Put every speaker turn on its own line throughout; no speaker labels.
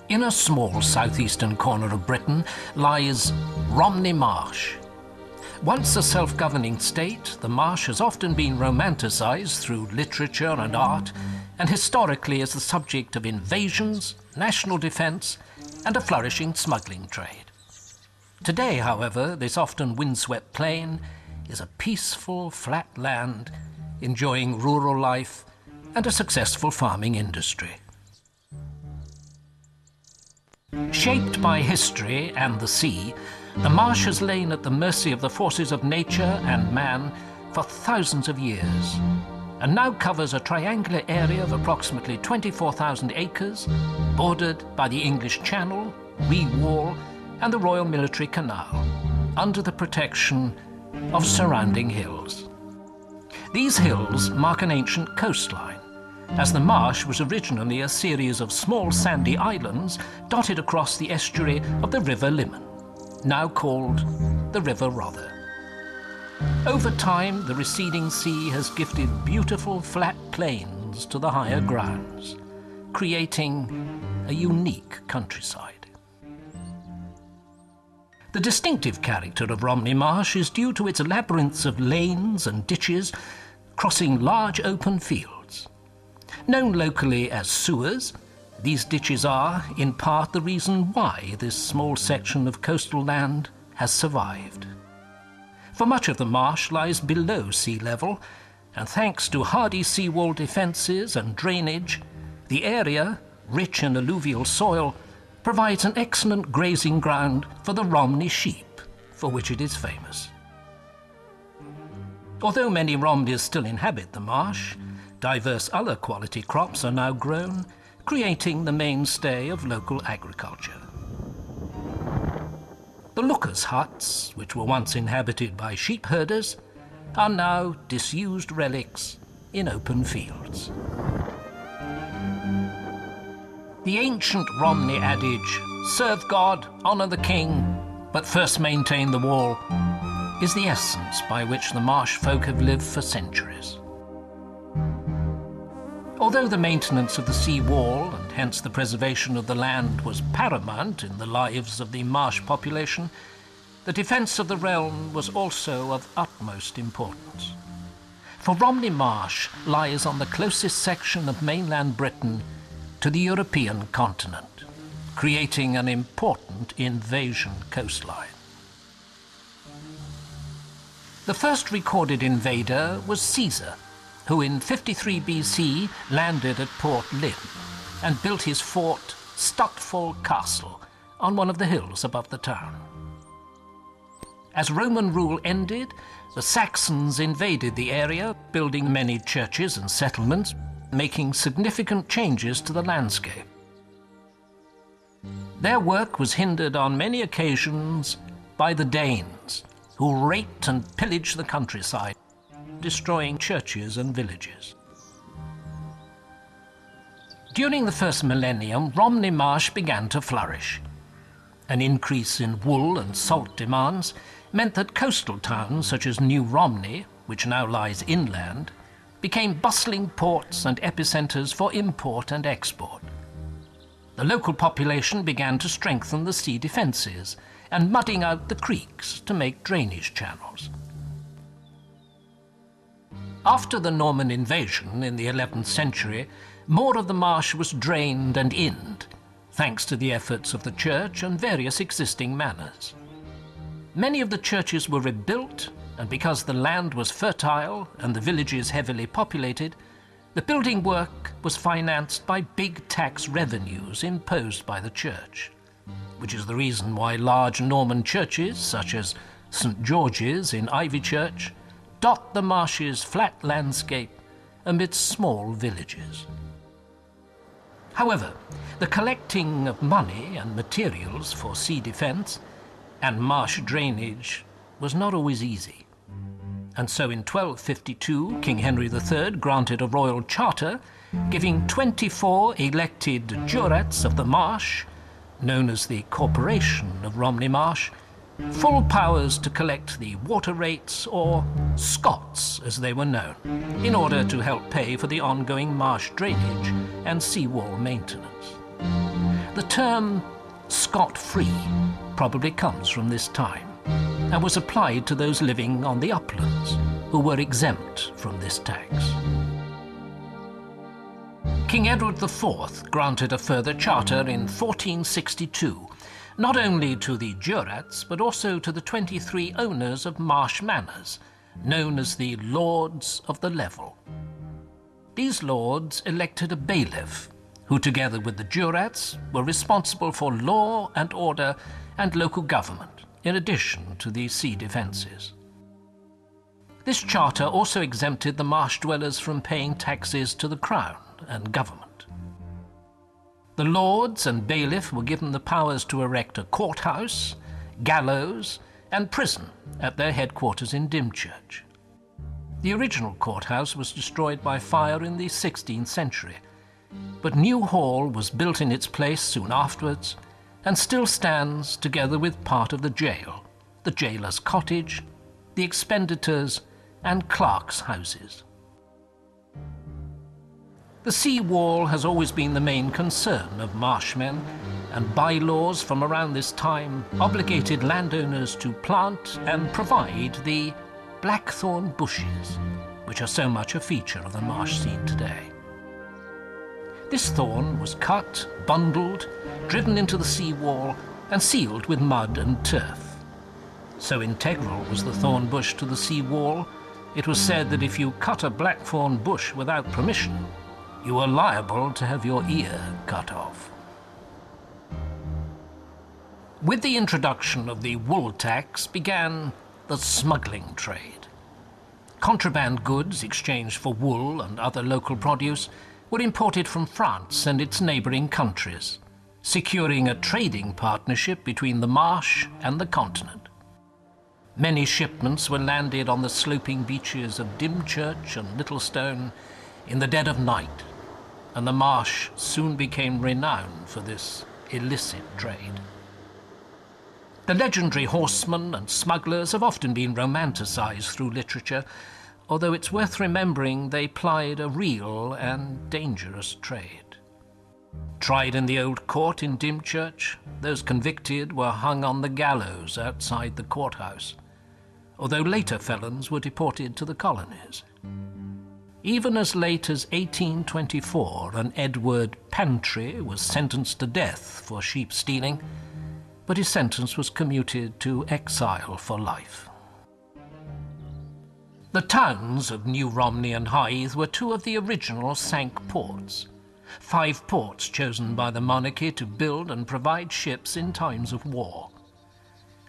In a small southeastern corner of Britain lies Romney Marsh. Once a self-governing state, the marsh has often been romanticised through literature and art, and historically is the subject of invasions, national defence, and a flourishing smuggling trade. Today, however, this often windswept plain is a peaceful, flat land enjoying rural life and a successful farming industry. Shaped by history and the sea, the marsh has lain at the mercy of the forces of nature and man for thousands of years, and now covers a triangular area of approximately 24,000 acres, bordered by the English Channel, Lee Wall, and the Royal Military Canal, under the protection of surrounding hills. These hills mark an ancient coastline, as the marsh was originally a series of small sandy islands dotted across the estuary of the River Limmen, now called the River Rother. Over time, the receding sea has gifted beautiful flat plains to the higher grounds, creating a unique countryside. The distinctive character of Romney Marsh is due to its labyrinths of lanes and ditches crossing large open fields. Known locally as sewers, these ditches are, in part, the reason why this small section of coastal land has survived. For much of the marsh lies below sea level, and thanks to hardy seawall defences and drainage, the area, rich in alluvial soil, provides an excellent grazing ground for the Romney sheep, for which it is famous. Although many Romneys still inhabit the marsh, diverse other quality crops are now grown, creating the mainstay of local agriculture. The lookers' huts, which were once inhabited by sheep herders, are now disused relics in open fields. The ancient Romney adage, "Serve God, honour the king, but first maintain the wall," is the essence by which the marsh folk have lived for centuries. Although the maintenance of the sea wall, and hence the preservation of the land, was paramount in the lives of the marsh population, the defence of the realm was also of utmost importance. For Romney Marsh lies on the closest section of mainland Britain to the European continent, creating an important invasion coastline. The first recorded invader was Caesar, who in 53 BC landed at Port Lynn and built his fort, Stutfall Castle, on one of the hills above the town. As Roman rule ended, the Saxons invaded the area, building many churches and settlements, making significant changes to the landscape. Their work was hindered on many occasions by the Danes, who raped and pillaged the countryside, destroying churches and villages. During the first millennium, Romney Marsh began to flourish. An increase in wool and salt demands meant that coastal towns such as New Romney, which now lies inland, became bustling ports and epicentres for import and export. The local population began to strengthen the sea defences and mudding out the creeks to make drainage channels. After the Norman invasion in the 11th century, more of the marsh was drained and inned, thanks to the efforts of the church and various existing manors. Many of the churches were rebuilt, and because the land was fertile and the villages heavily populated, the building work was financed by big tax revenues imposed by the church, which is the reason why large Norman churches, such as St. George's in Ivychurch, dot the marsh's flat landscape amidst small villages. However, the collecting of money and materials for sea defence and marsh drainage was not always easy. And so in 1252, King Henry III granted a royal charter giving 24 elected Jurats of the marsh, known as the Corporation of Romney Marsh, full powers to collect the water rates, or scots as they were known, in order to help pay for the ongoing marsh drainage and seawall maintenance. The term scot-free probably comes from this time and was applied to those living on the uplands who were exempt from this tax. King Edward IV granted a further charter in 1462, not only to the Jurats, but also to the 23 owners of Marsh Manors, known as the Lords of the Level. These lords elected a bailiff, who together with the Jurats were responsible for law and order and local government, in addition to the sea defences. This charter also exempted the marsh dwellers from paying taxes to the Crown and government. The lords and bailiff were given the powers to erect a courthouse, gallows, and prison at their headquarters in Dymchurch. The original courthouse was destroyed by fire in the 16th century, but New Hall was built in its place soon afterwards and still stands together with part of the jail, the jailer's cottage, the expenditors, and clerks' houses. The sea wall has always been the main concern of marshmen, and bylaws from around this time obligated landowners to plant and provide the blackthorn bushes, which are so much a feature of the marsh scene today. This thorn was cut, bundled, driven into the sea wall, and sealed with mud and turf. So integral was the thorn bush to the sea wall, it was said that if you cut a blackthorn bush without permission, you were liable to have your ear cut off. With the introduction of the wool tax began the smuggling trade. Contraband goods exchanged for wool and other local produce were imported from France and its neighbouring countries, securing a trading partnership between the marsh and the continent. Many shipments were landed on the sloping beaches of Dymchurch and Littlestone in the dead of night, and the marsh soon became renowned for this illicit trade. The legendary horsemen and smugglers have often been romanticised through literature, although it's worth remembering they plied a real and dangerous trade. Tried in the old court in Dymchurch, those convicted were hung on the gallows outside the courthouse, although later felons were deported to the colonies. Even as late as 1824, an Edward Pantry was sentenced to death for sheep stealing, but his sentence was commuted to exile for life. The towns of New Romney and Hythe were two of the original Cinque Ports, 5 ports chosen by the monarchy to build and provide ships in times of war.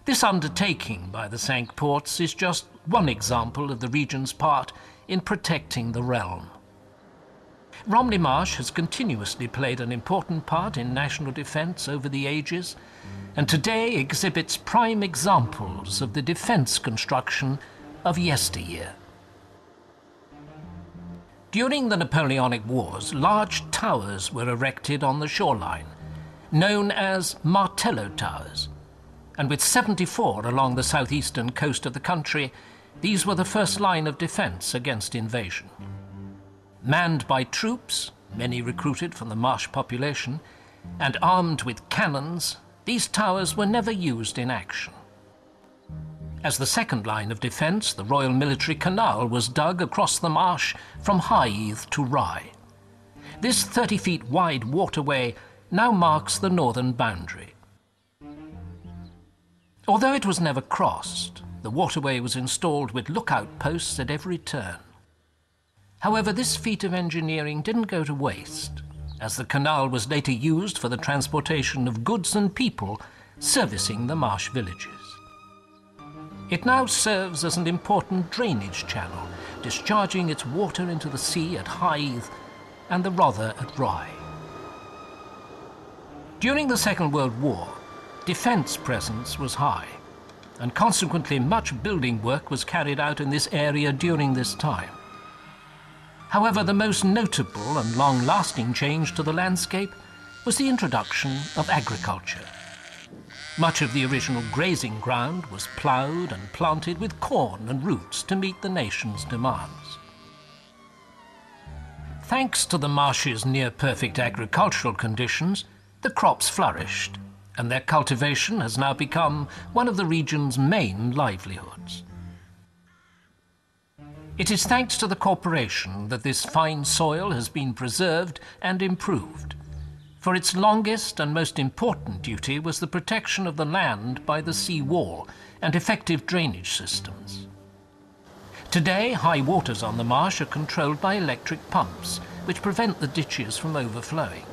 This undertaking by the Cinque Ports is just one example of the region's part in protecting the realm. Romney Marsh has continuously played an important part in national defence over the ages, and today exhibits prime examples of the defence construction of yesteryear. During the Napoleonic Wars, large towers were erected on the shoreline, known as Martello Towers, and with 74 along the southeastern coast of the country, these were the first line of defence against invasion. Manned by troops, many recruited from the marsh population, and armed with cannons, these towers were never used in action. As the second line of defence, the Royal Military Canal was dug across the marsh from Hythe to Rye. This 30 feet wide waterway now marks the northern boundary. Although it was never crossed, the waterway was installed with lookout posts at every turn. However, this feat of engineering didn't go to waste, as the canal was later used for the transportation of goods and people servicing the marsh villages. It now serves as an important drainage channel, discharging its water into the sea at Hythe and the Rother at Rye. During the Second World War, defence presence was high, and consequently much building work was carried out in this area during this time. However, the most notable and long-lasting change to the landscape was the introduction of agriculture. Much of the original grazing ground was ploughed and planted with corn and roots to meet the nation's demands. Thanks to the marsh's near-perfect agricultural conditions, The crops flourished, and their cultivation has now become one of the region's main livelihoods. It is thanks to the corporation that this fine soil has been preserved and improved, for its longest and most important duty was the protection of the land by the sea wall and effective drainage systems. Today, high waters on the marsh are controlled by electric pumps, which prevent the ditches from overflowing.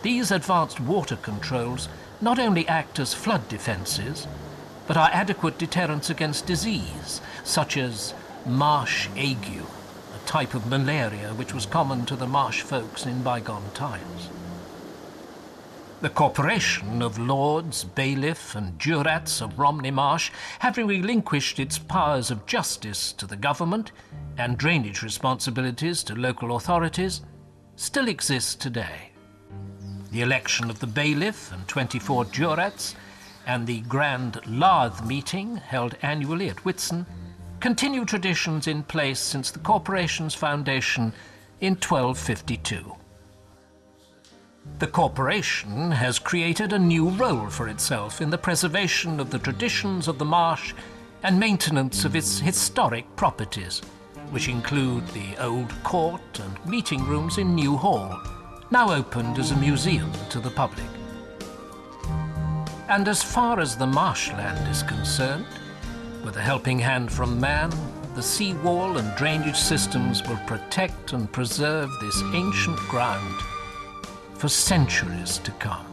These advanced water controls not only act as flood defences, but are adequate deterrents against disease, such as marsh ague, a type of malaria which was common to the marsh folks in bygone times. The corporation of lords, bailiff and jurats of Romney Marsh, having relinquished its powers of justice to the government and drainage responsibilities to local authorities, still exists today. The election of the bailiff and 24 jurats and the grand Lathe meeting held annually at Whitsun continue traditions in place since the corporation's foundation in 1252. The corporation has created a new role for itself in the preservation of the traditions of the marsh and maintenance of its historic properties, which include the old court and meeting rooms in New Hall, now opened as a museum to the public. And as far as the marshland is concerned, with a helping hand from man, the seawall and drainage systems will protect and preserve this ancient ground for centuries to come.